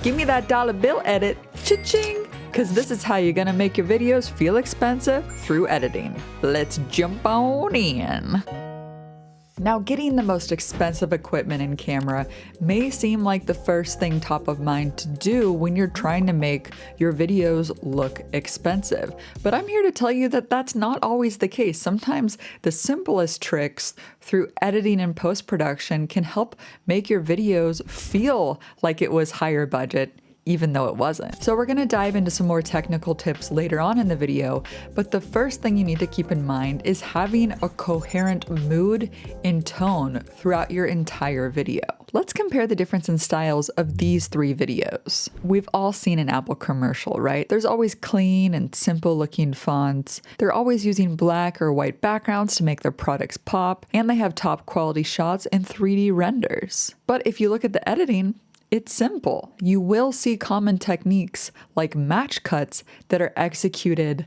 Give me that dollar bill edit, cha-ching! Because this is how you're gonna make your videos feel expensive through editing. Let's jump on in. Now, getting the most expensive equipment and camera may seem like the first thing top of mind to do when you're trying to make your videos look expensive. But I'm here to tell you that that's not always the case. Sometimes the simplest tricks through editing and post-production can help make your videos feel like it was higher budget, even though it wasn't. So we're gonna dive into some more technical tips later on in the video, but the first thing you need to keep in mind is having a coherent mood and tone throughout your entire video. Let's compare the difference in styles of these three videos. We've all seen an Apple commercial, right? There's always clean and simple looking fonts. They're always using black or white backgrounds to make their products pop, and they have top quality shots and 3D renders. But if you look at the editing, it's simple. You will see common techniques like match cuts that are executed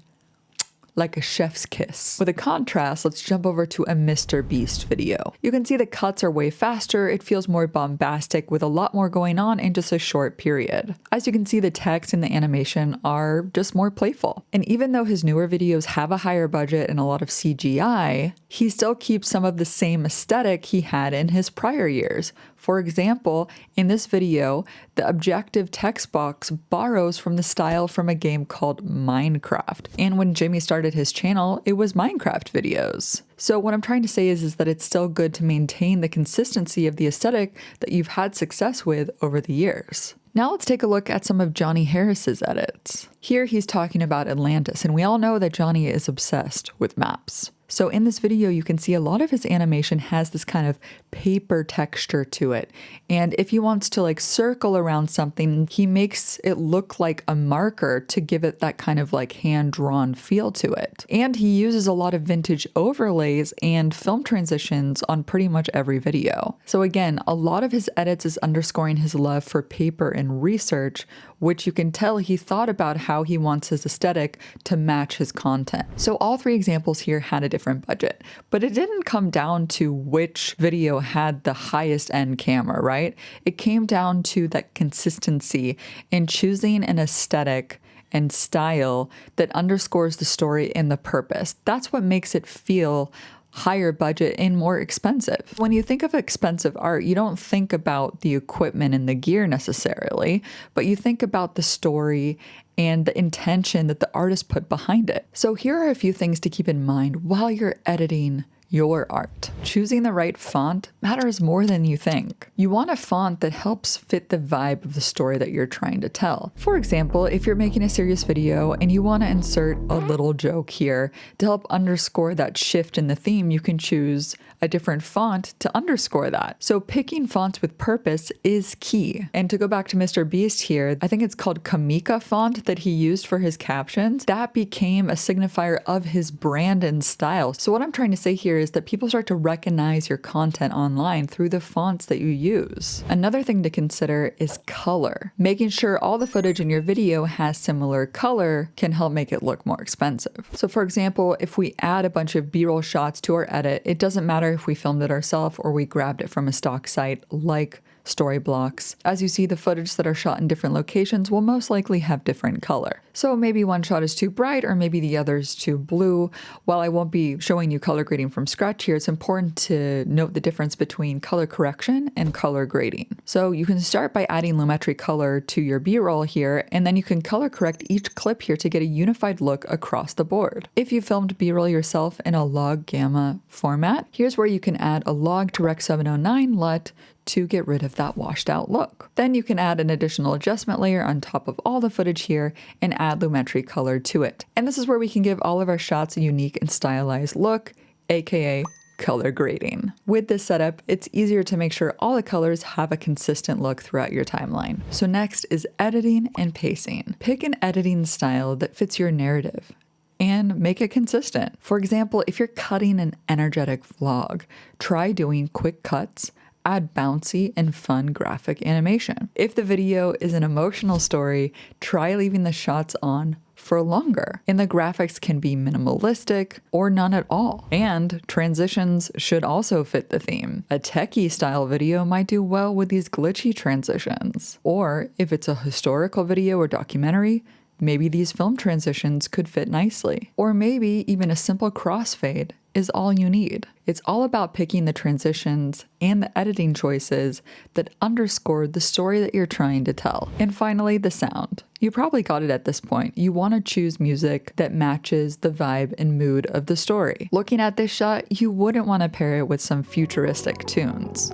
like a chef's kiss. With a contrast, let's jump over to a Mr. Beast video. You can see the cuts are way faster, it feels more bombastic with a lot more going on in just a short period. As you can see, the text and the animation are just more playful. And even though his newer videos have a higher budget and a lot of CGI, he still keeps some of the same aesthetic he had in his prior years. For example, in this video, the objective text box borrows from the style from a game called Minecraft. And when Jimmy started his channel, it was Minecraft videos. So what I'm trying to say is that it's still good to maintain the consistency of the aesthetic that you've had success with over the years. Now let's take a look at some of Johnny Harris's edits. Here he's talking about Atlantis, and we all know that Johnny is obsessed with maps. So in this video, you can see a lot of his animation has this kind of paper texture to it. And if he wants to like circle around something, he makes it look like a marker to give it that kind of like hand-drawn feel to it. And he uses a lot of vintage overlays and film transitions on pretty much every video. So again, a lot of his edits is underscoring his love for paper and research, which you can tell he thought about how he wants his aesthetic to match his content. So all three examples here had a different budget, but it didn't come down to which video had the highest end camera, right? It came down to that consistency in choosing an aesthetic and style that underscores the story and the purpose. That's what makes it feel higher budget and more expensive. When you think of expensive art, you don't think about the equipment and the gear necessarily, but you think about the story and the intention that the artist put behind it. So here are a few things to keep in mind while you're editing your art. Choosing the right font matters more than you think. You want a font that helps fit the vibe of the story that you're trying to tell. For example, if you're making a serious video and you want to insert a little joke here to help underscore that shift in the theme, you can choose a different font to underscore that. So picking fonts with purpose is key. And to go back to Mr. Beast here, I think it's called Kamika font that he used for his captions. That became a signifier of his brand and style. So what I'm trying to say here is that people start to recognize your content online through the fonts that you use. Another thing to consider is color. Making sure all the footage in your video has similar color can help make it look more expensive. So for example, if we add a bunch of B-roll shots to our edit, it doesn't matter if we filmed it ourselves or we grabbed it from a stock site like Storyblocks. As you see, the footage that are shot in different locations will most likely have different color. So maybe one shot is too bright or maybe the other is too blue. While I won't be showing you color grading from scratch here, it's important to note the difference between color correction and color grading. So you can start by adding Lumetri color to your B-roll here, and then you can color correct each clip here to get a unified look across the board. If you filmed B-roll yourself in a log gamma format, here's where you can add a log to Rec 709 LUT to get rid of that washed out look. Then you can add an additional adjustment layer on top of all the footage here and add Lumetri color to it. And this is where we can give all of our shots a unique and stylized look, aka color grading. With this setup, it's easier to make sure all the colors have a consistent look throughout your timeline. So next is editing and pacing. Pick an editing style that fits your narrative and make it consistent. For example, if you're cutting an energetic vlog, try doing quick cuts, add bouncy and fun graphic animation. If the video is an emotional story, try leaving the shots on for longer. And the graphics can be minimalistic or none at all. And transitions should also fit the theme. A techie style video might do well with these glitchy transitions. Or if it's a historical video or documentary, maybe these film transitions could fit nicely. Or maybe even a simple crossfade is all you need. It's all about picking the transitions and the editing choices that underscore the story that you're trying to tell. And finally, the sound. You probably got it at this point. You want to choose music that matches the vibe and mood of the story. Looking at this shot, you wouldn't want to pair it with some futuristic tunes.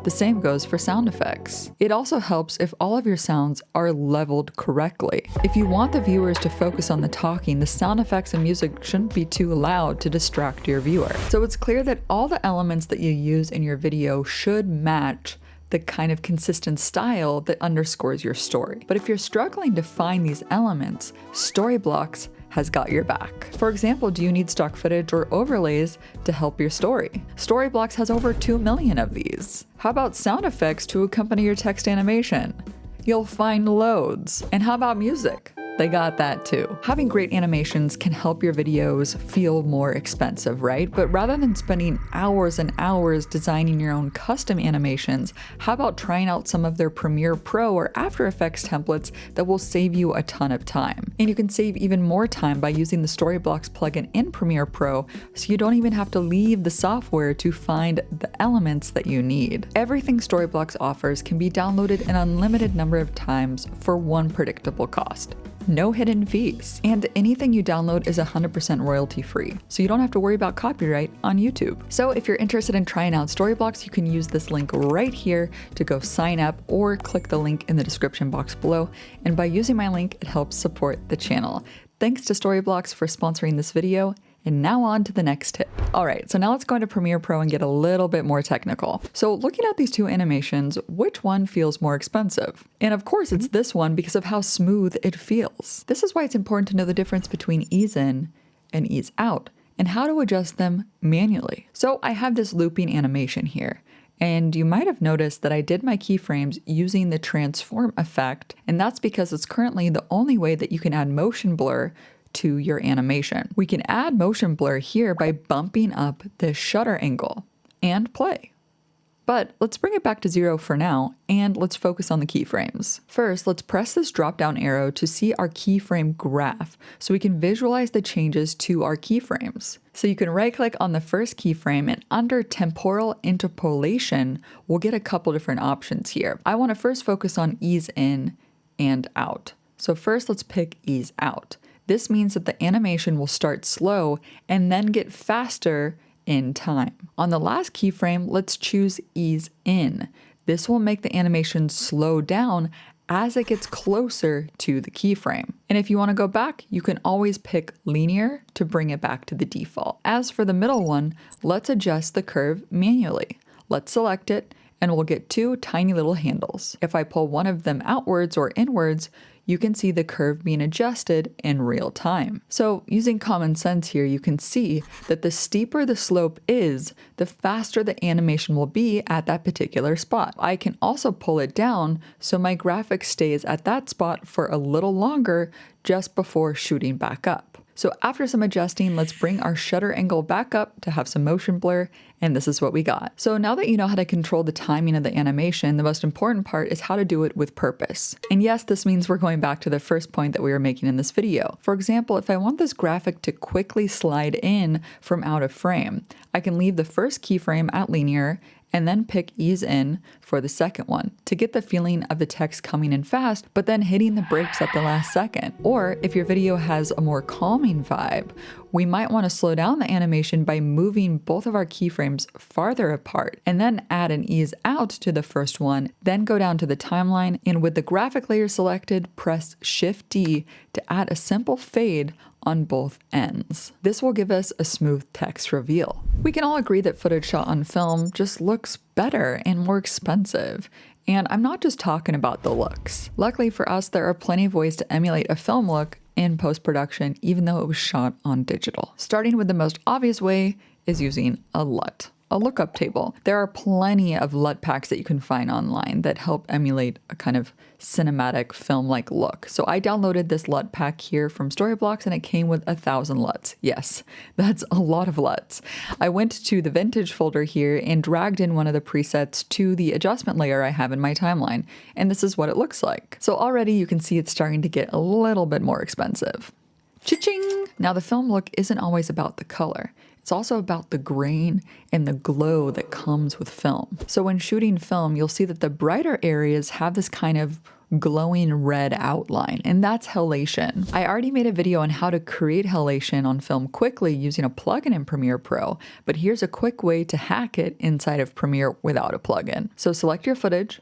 The same goes for sound effects. It also helps if all of your sounds are leveled correctly. If you want the viewers to focus on the talking, the sound effects and music shouldn't be too loud to distract your viewer. So it's clear that all the elements that you use in your video should match the kind of consistent style that underscores your story. But if you're struggling to find these elements, Storyblocks has got your back. For example, do you need stock footage or overlays to help your story? Storyblocks has over 2 million of these. How about sound effects to accompany your text animation? You'll find loads. And how about music? They got that too. Having great animations can help your videos feel more expensive, right? But rather than spending hours and hours designing your own custom animations, how about trying out some of their Premiere Pro or After Effects templates that will save you a ton of time? And you can save even more time by using the Storyblocks plugin in Premiere Pro, so you don't even have to leave the software to find the elements that you need. Everything Storyblocks offers can be downloaded an unlimited number of times for one predictable cost. No hidden fees. And anything you download is 100% royalty free, so you don't have to worry about copyright on YouTube. So if you're interested in trying out Storyblocks, you can use this link right here to go sign up, or click the link in the description box below. And by using my link, it helps support the channel. Thanks to Storyblocks for sponsoring this video. And now on to the next tip. All right, so now let's go into Premiere Pro and get a little bit more technical. So looking at these two animations, which one feels more expensive? And of course it's this one because of how smooth it feels. This is why it's important to know the difference between ease in and ease out and how to adjust them manually. So I have this looping animation here. And you might have noticed that I did my keyframes using the transform effect, and that's because it's currently the only way that you can add motion blur to your animation. We can add motion blur here by bumping up the shutter angle and play. But let's bring it back to 0 for now, and let's focus on the keyframes. First, let's press this drop-down arrow to see our keyframe graph so we can visualize the changes to our keyframes. So you can right-click on the first keyframe, and under temporal interpolation, we'll get a couple different options here. I want to first focus on ease in and out. So first, let's pick ease out. This means that the animation will start slow and then get faster in time. On the last keyframe, let's choose ease in. This will make the animation slow down as it gets closer to the keyframe. And if you want to go back, you can always pick linear to bring it back to the default. As for the middle one, let's adjust the curve manually. Let's select it, and we'll get 2 tiny little handles. If I pull one of them outwards or inwards, you can see the curve being adjusted in real time. So using common sense here, you can see that the steeper the slope is, the faster the animation will be at that particular spot. I can also pull it down so my graphic stays at that spot for a little longer just before shooting back up. So after some adjusting, let's bring our shutter angle back up to have some motion blur, and this is what we got. So now that you know how to control the timing of the animation, the most important part is how to do it with purpose. And yes, this means we're going back to the first point that we were making in this video. For example, if I want this graphic to quickly slide in from out of frame, I can leave the first keyframe at linear and then pick ease in for the second one to get the feeling of the text coming in fast, but then hitting the brakes at the last second. Or if your video has a more calming vibe, we might want to slow down the animation by moving both of our keyframes farther apart and then add an ease out to the first one, then go down to the timeline, and with the graphic layer selected, press Shift D to add a simple fade on both ends. This will give us a smooth text reveal. We can all agree that footage shot on film just looks better and more expensive. And I'm not just talking about the looks. Luckily for us, there are plenty of ways to emulate a film look in post-production, even though it was shot on digital. Starting with the most obvious way is using a LUT. a lookup table. There are plenty of LUT packs that you can find online that help emulate a kind of cinematic film-like look. So I downloaded this LUT pack here from Storyblocks and it came with 1,000 LUTs. Yes, that's a lot of LUTs. I went to the vintage folder here and dragged in one of the presets to the adjustment layer I have in my timeline. And this is what it looks like. So already you can see it's starting to get a little bit more expensive. Cha-ching! Now the film look isn't always about the color. It's also about the grain and the glow that comes with film. So when shooting film, you'll see that the brighter areas have this kind of glowing red outline, and that's halation. I already made a video on how to create halation on film quickly using a plugin in Premiere Pro, but here's a quick way to hack it inside of Premiere without a plugin. So select your footage,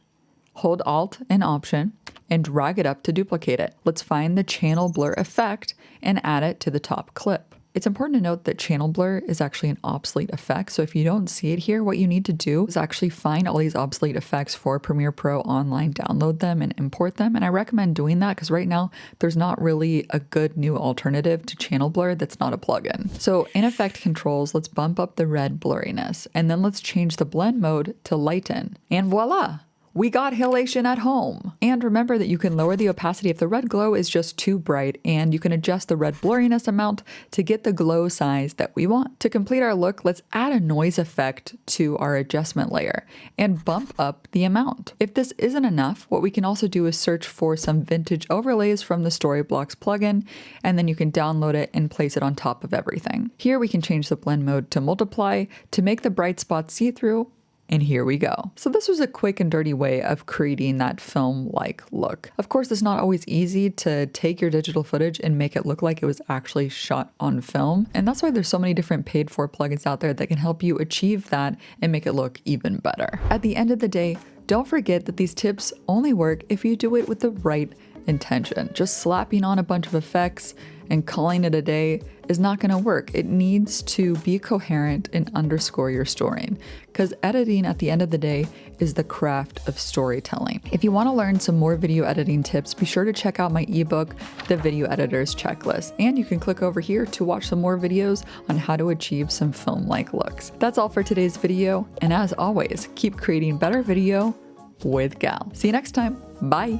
hold Alt and Option, and drag it up to duplicate it. Let's find the channel blur effect and add it to the top clip. It's important to note that channel blur is actually an obsolete effect, so if you don't see it here, what you need to do is actually find all these obsolete effects for Premiere Pro online, download them, and import them. And I recommend doing that because right now there's not really a good new alternative to channel blur that's not a plugin. So in Effect Controls, let's bump up the red blurriness, and then let's change the blend mode to lighten, and voila! We got halation at home. And remember that you can lower the opacity if the red glow is just too bright, and you can adjust the red blurriness amount to get the glow size that we want. To complete our look, let's add a noise effect to our adjustment layer and bump up the amount. If this isn't enough, what we can also do is search for some vintage overlays from the Storyblocks plugin, and then you can download it and place it on top of everything. Here we can change the blend mode to multiply to make the bright spots see-through. And here we go. So this was a quick and dirty way of creating that film-like look. Of course, it's not always easy to take your digital footage and make it look like it was actually shot on film. And that's why there's so many different paid-for plugins out there that can help you achieve that and make it look even better. At the end of the day, don't forget that these tips only work if you do it with the right intention. Just slapping on a bunch of effects and calling it a day is not going to work. It needs to be coherent and underscore your story, because editing at the end of the day is the craft of storytelling. If you want to learn some more video editing tips, be sure to check out my ebook, The Video Editor's Checklist, and you can click over here to watch some more videos on how to achieve some film-like looks. That's all for today's video, and as always, keep creating better video with Gal. See you next time. Bye.